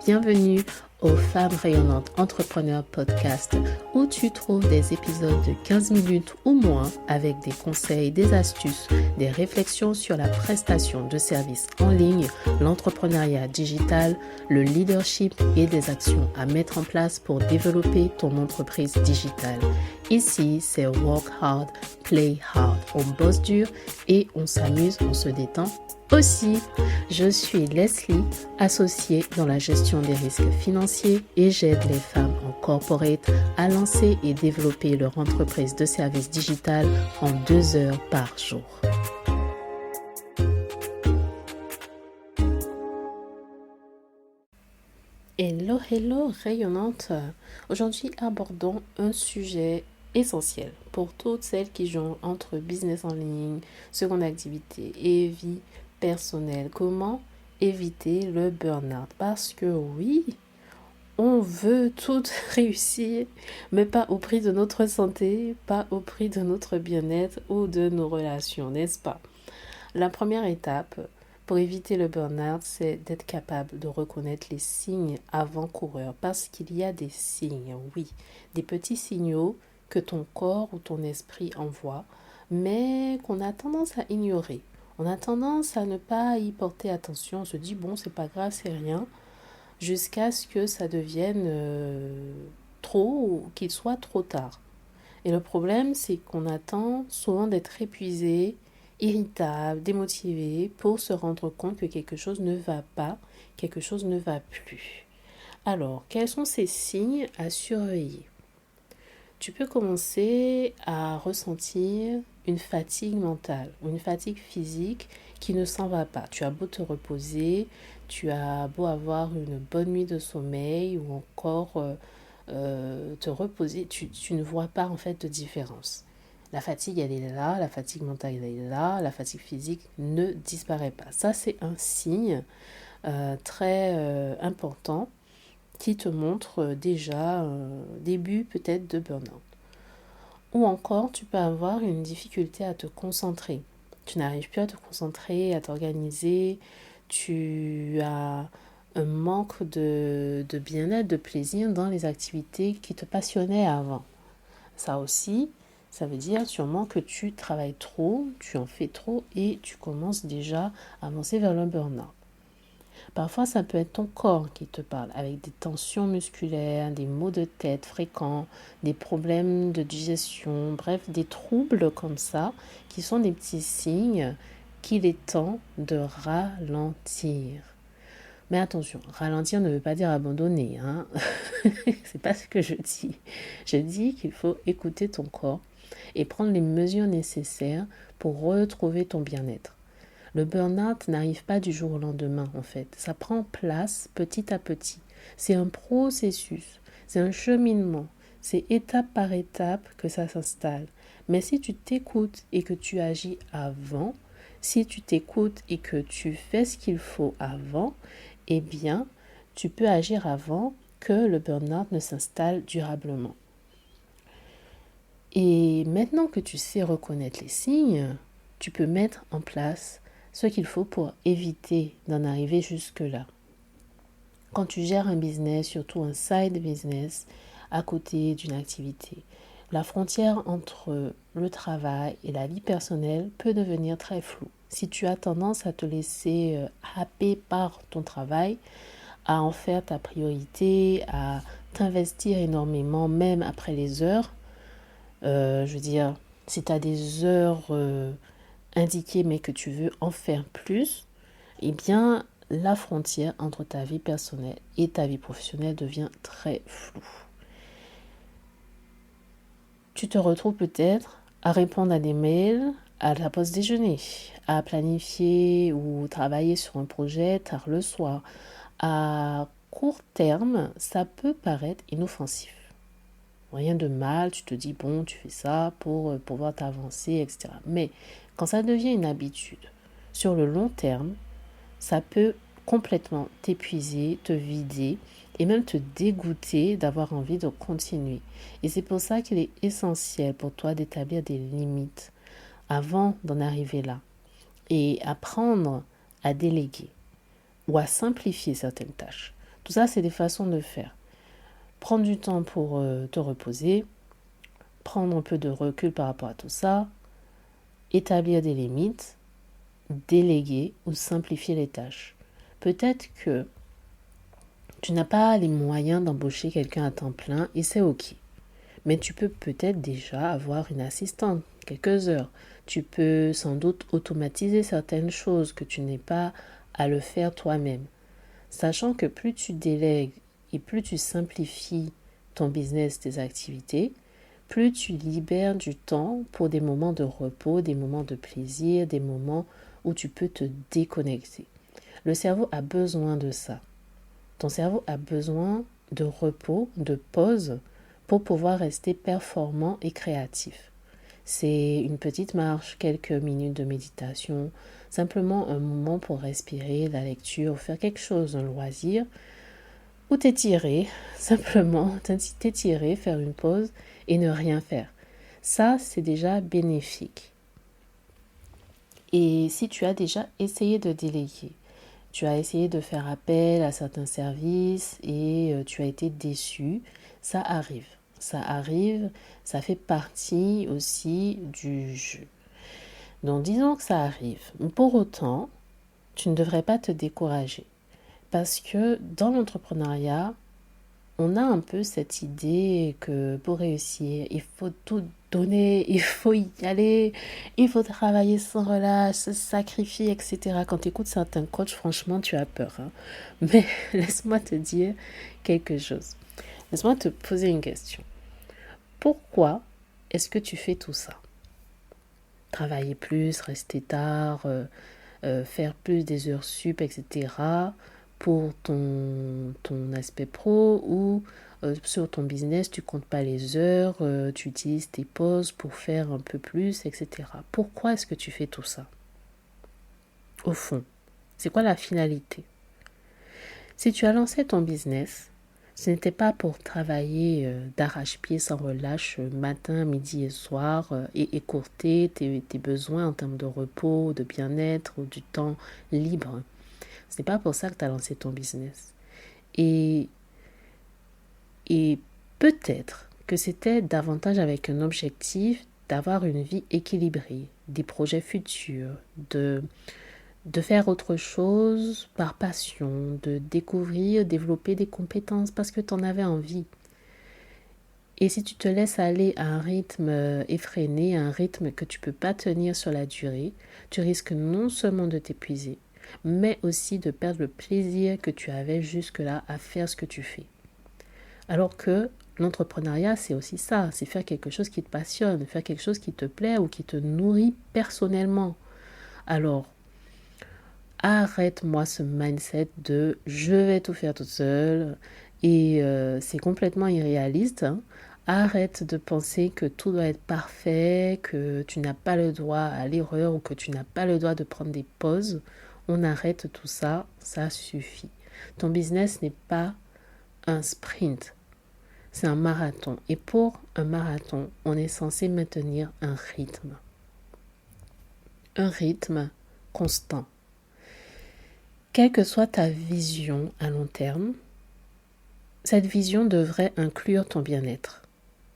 Bienvenue aux Femmes rayonnantes entrepreneurs podcast où tu trouves des épisodes de 15 minutes ou moins avec des conseils, des astuces, des réflexions sur la prestation de services en ligne, l'entrepreneuriat digital, le leadership et des actions à mettre en place pour développer ton entreprise digitale. Ici, c'est work hard, play hard. On bosse dur et on s'amuse, on se détend aussi. Je suis Leslie, associée dans la gestion des risques financiers et j'aide les femmes en corporate à lancer et développer leur entreprise de services digital en 2 heures par jour. Hello rayonnante. Aujourd'hui, abordons un sujet essentiel pour toutes celles qui jonglent entre business en ligne, seconde activité et vie personnelle. Comment éviter le burn-out? Parce que oui, on veut tout réussir, mais pas au prix de notre santé, pas au prix de notre bien-être ou de nos relations, n'est-ce pas? La première étape pour éviter le burn-out, c'est d'être capable de reconnaître les signes avant-coureurs. Parce qu'il y a des signes, oui, des petits signaux que ton corps ou ton esprit envoie, mais qu'on a tendance à ignorer. On a tendance à ne pas y porter attention. On se dit, bon, c'est pas grave, c'est rien, jusqu'à ce que ça devienne trop ou qu'il soit trop tard. Et le problème, c'est qu'on attend souvent d'être épuisé, irritable, démotivé pour se rendre compte que quelque chose ne va pas, quelque chose ne va plus. Alors, quels sont ces signes à surveiller? Tu peux commencer à ressentir une fatigue mentale ou une fatigue physique qui ne s'en va pas. Tu as beau te reposer, tu as beau avoir une bonne nuit de sommeil ou encore te reposer, tu ne vois pas en fait de différence. La fatigue, elle est là, la fatigue mentale, elle est là, la fatigue physique ne disparaît pas. Ça, c'est un signe très important qui te montre déjà début peut-être de burn-out. Ou encore, tu peux avoir une difficulté à te concentrer. Tu n'arrives plus à te concentrer, à t'organiser. Tu as un manque de bien-être, de plaisir dans les activités qui te passionnaient avant. Ça aussi, ça veut dire sûrement que tu travailles trop, tu en fais trop et tu commences déjà à avancer vers le burn-out. Parfois, ça peut être ton corps qui te parle, avec des tensions musculaires, des maux de tête fréquents, des problèmes de digestion, bref, des troubles comme ça, qui sont des petits signes qu'il est temps de ralentir. Mais attention, ralentir ne veut pas dire abandonner, hein. C'est pas ce que je dis. Je dis qu'il faut écouter ton corps et prendre les mesures nécessaires pour retrouver ton bien-être. Le burn-out n'arrive pas du jour au lendemain, en fait. Ça prend place petit à petit. C'est un processus, c'est un cheminement. C'est étape par étape que ça s'installe. Mais si tu t'écoutes et que tu agis avant, si tu t'écoutes et que tu fais ce qu'il faut avant, eh bien, tu peux agir avant que le burn-out ne s'installe durablement. Et maintenant que tu sais reconnaître les signes, tu peux mettre en place ce qu'il faut pour éviter d'en arriver jusque-là. Quand tu gères un business, surtout un side business, à côté d'une activité, la frontière entre le travail et la vie personnelle peut devenir très floue. Si tu as tendance à te laisser happer par ton travail, à en faire ta priorité, à t'investir énormément, même après les heures, je veux dire, si tu as des heures indiquées mais que tu veux en faire plus, eh bien, la frontière entre ta vie personnelle et ta vie professionnelle devient très floue. Tu te retrouves peut-être à répondre à des mails à la pause déjeuner, à planifier ou travailler sur un projet tard le soir. À court terme, ça peut paraître inoffensif. Rien de mal, tu te dis, bon, tu fais ça pour pouvoir t'avancer, etc. Mais quand ça devient une habitude, sur le long terme, ça peut complètement t'épuiser, te vider et même te dégoûter d'avoir envie de continuer. Et c'est pour ça qu'il est essentiel pour toi d'établir des limites avant d'en arriver là et apprendre à déléguer ou à simplifier certaines tâches. Tout ça, c'est des façons de faire. Prendre du temps pour te reposer, prendre un peu de recul par rapport à tout ça, établir des limites, déléguer ou simplifier les tâches. Peut-être que tu n'as pas les moyens d'embaucher quelqu'un à temps plein et c'est ok. Mais tu peux peut-être déjà avoir une assistante, quelques heures. Tu peux sans doute automatiser certaines choses que tu n'es pas à le faire toi-même. Sachant que plus tu délègues et plus tu simplifies ton business, tes activités, plus tu libères du temps pour des moments de repos, des moments de plaisir, des moments où tu peux te déconnecter. Le cerveau a besoin de ça. Ton cerveau a besoin de repos, de pause pour pouvoir rester performant et créatif. C'est une petite marche, quelques minutes de méditation, simplement un moment pour respirer, la lecture, faire quelque chose, un loisir, ou t'étirer, simplement t'étirer, faire une pause et ne rien faire. Ça, c'est déjà bénéfique. Et si tu as déjà essayé de déléguer, tu as essayé de faire appel à certains services et tu as été déçu, ça arrive. Ça arrive, ça fait partie aussi du jeu. Donc disons que ça arrive. Pour autant, tu ne devrais pas te décourager. Parce que dans l'entrepreneuriat, on a un peu cette idée que pour réussir, il faut tout donner, il faut y aller, il faut travailler sans relâche, se sacrifier, etc. Quand tu écoutes certains coachs, franchement, tu as peur. Hein. Mais laisse-moi te dire quelque chose. Laisse-moi te poser une question. Pourquoi est-ce que tu fais tout ça? Travailler plus, rester tard, faire plus des heures sup, etc. pour ton aspect pro ou sur ton business, tu comptes pas les heures, tu utilises tes pauses pour faire un peu plus, etc. Pourquoi est-ce que tu fais tout ça? Au fond, c'est quoi la finalité? Si tu as lancé ton business, ce n'était pas pour travailler d'arrache-pied sans relâche matin, midi et soir et écourter tes besoins en termes de repos, de bien-être ou du temps libre. Ce n'est pas pour ça que tu as lancé ton business. Et peut-être que c'était davantage avec un objectif d'avoir une vie équilibrée, des projets futurs, de faire autre chose par passion, de découvrir, développer des compétences parce que tu en avais envie. Et si tu te laisses aller à un rythme effréné, à un rythme que tu ne peux pas tenir sur la durée, tu risques non seulement de t'épuiser, mais aussi de perdre le plaisir que tu avais jusque-là à faire ce que tu fais. Alors que l'entrepreneuriat, c'est aussi ça, c'est faire quelque chose qui te passionne, faire quelque chose qui te plaît ou qui te nourrit personnellement. Alors, arrête-moi ce mindset de je vais tout faire toute seule et c'est complètement irréaliste. Hein. Arrête de penser que tout doit être parfait, que tu n'as pas le droit à l'erreur ou que tu n'as pas le droit de prendre des pauses. On arrête tout ça, ça suffit. Ton business n'est pas un sprint, c'est un marathon. Et pour un marathon, on est censé maintenir un rythme. Un rythme constant. Quelle que soit ta vision à long terme, cette vision devrait inclure ton bien-être.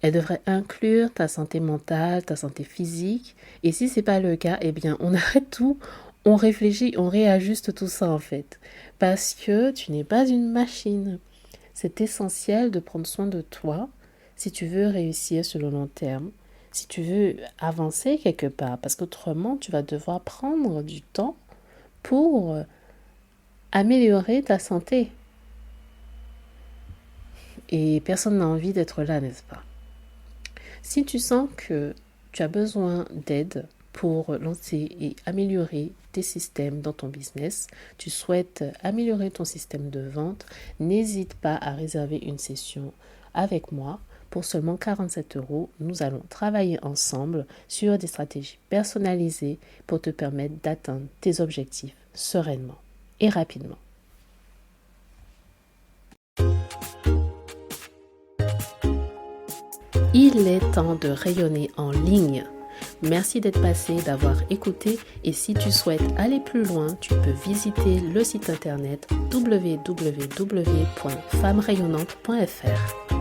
Elle devrait inclure ta santé mentale, ta santé physique. Et si ce n'est pas le cas, eh bien, on arrête tout, on réfléchit, on réajuste tout ça en fait. Parce que tu n'es pas une machine. C'est essentiel de prendre soin de toi si tu veux réussir sur le long terme, si tu veux avancer quelque part. Parce qu'autrement, tu vas devoir prendre du temps pour améliorer ta santé. Et personne n'a envie d'être là, n'est-ce pas? Si tu sens que tu as besoin d'aide pour lancer et améliorer tes systèmes dans ton business, tu souhaites améliorer ton système de vente, n'hésite pas à réserver une session avec moi. Pour seulement 47 €, nous allons travailler ensemble sur des stratégies personnalisées pour te permettre d'atteindre tes objectifs sereinement et rapidement. Il est temps de rayonner en ligne. Merci d'être passé, d'avoir écouté et si tu souhaites aller plus loin, tu peux visiter le site internet www.femmerayonnantes.fr.